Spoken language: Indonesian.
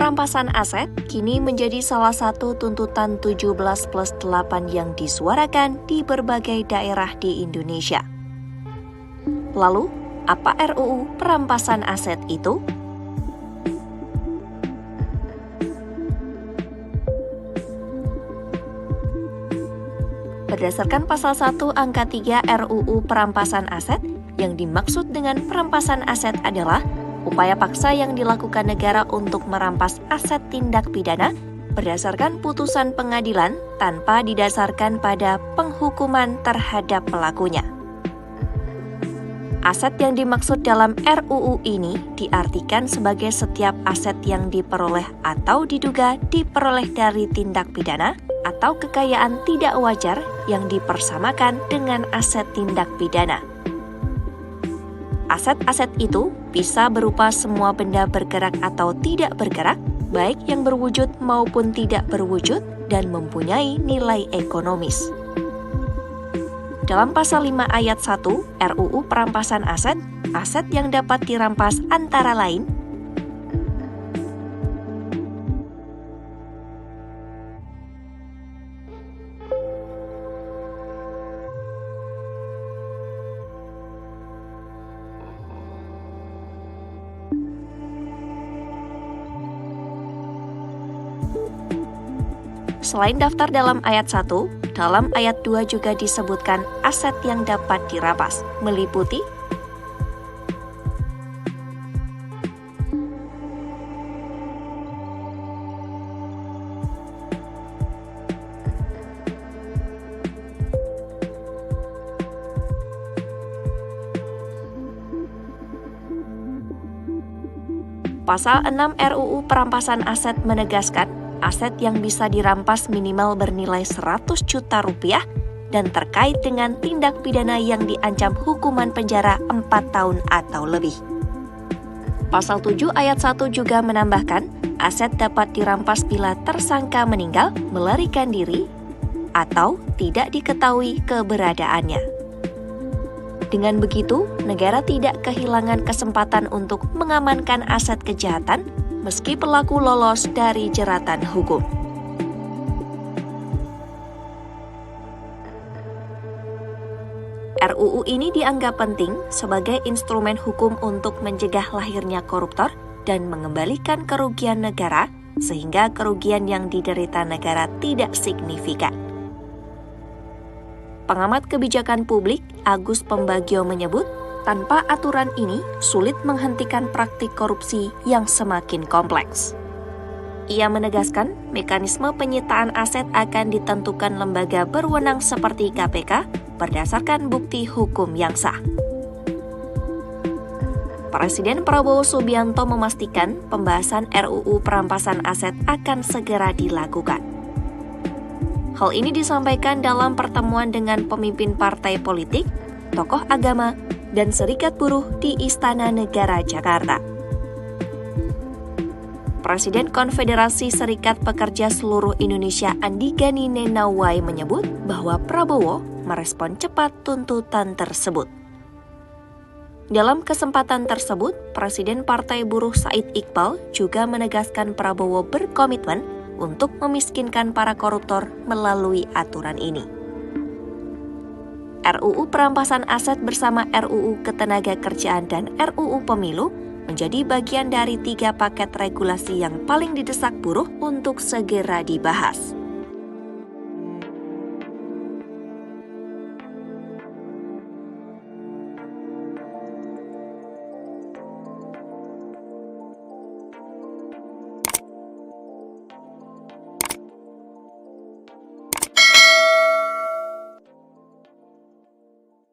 perampasan aset kini menjadi salah satu tuntutan 17+8 yang disuarakan di berbagai daerah di Indonesia. Lalu, apa RUU perampasan aset itu? Berdasarkan pasal 1 angka 3 RUU perampasan aset, yang dimaksud dengan perampasan aset adalah upaya paksa yang dilakukan negara untuk merampas aset tindak pidana berdasarkan putusan pengadilan tanpa didasarkan pada penghukuman terhadap pelakunya. Aset yang dimaksud dalam RUU ini diartikan sebagai setiap aset yang diperoleh atau diduga diperoleh dari tindak pidana atau kekayaan tidak wajar yang dipersamakan dengan aset tindak pidana. Aset-aset itu bisa berupa semua benda bergerak atau tidak bergerak, baik yang berwujud maupun tidak berwujud, dan mempunyai nilai ekonomis. Dalam pasal 5 ayat 1 RUU perampasan aset, aset yang dapat dirampas antara lain Selain daftar dalam ayat 1, dalam ayat 2 juga disebutkan aset yang dapat dirampas, meliputi Pasal 6 RUU perampasan aset menegaskan aset yang bisa dirampas minimal bernilai 100 juta rupiah dan terkait dengan tindak pidana yang diancam hukuman penjara 4 tahun atau lebih. Pasal 7 ayat 1 juga menambahkan, aset dapat dirampas bila tersangka meninggal, melarikan diri, atau tidak diketahui keberadaannya. Dengan begitu, negara tidak kehilangan kesempatan untuk mengamankan aset kejahatan meski pelaku lolos dari jeratan hukum. RUU ini dianggap penting sebagai instrumen hukum untuk mencegah lahirnya koruptor dan mengembalikan kerugian negara, sehingga kerugian yang diderita negara tidak signifikan. Pengamat kebijakan publik Agus Pembagio menyebut, tanpa aturan ini, sulit menghentikan praktik korupsi yang semakin kompleks. Ia menegaskan, mekanisme penyitaan aset akan ditentukan lembaga berwenang seperti KPK berdasarkan bukti hukum yang sah. Presiden Prabowo Subianto memastikan pembahasan RUU perampasan aset akan segera dilakukan. Hal ini disampaikan dalam pertemuan dengan pemimpin partai politik, tokoh agama, dan serikat buruh di Istana Negara Jakarta. Presiden Konfederasi Serikat Pekerja Seluruh Indonesia Andi Gani Nenawai menyebut bahwa Prabowo merespon cepat tuntutan tersebut. Dalam kesempatan tersebut, Presiden Partai Buruh Said Iqbal juga menegaskan Prabowo berkomitmen untuk memiskinkan para koruptor melalui aturan ini. RUU perampasan aset bersama RUU Ketenagakerjaan dan RUU Pemilu menjadi bagian dari 3 paket regulasi yang paling didesak buruh untuk segera dibahas.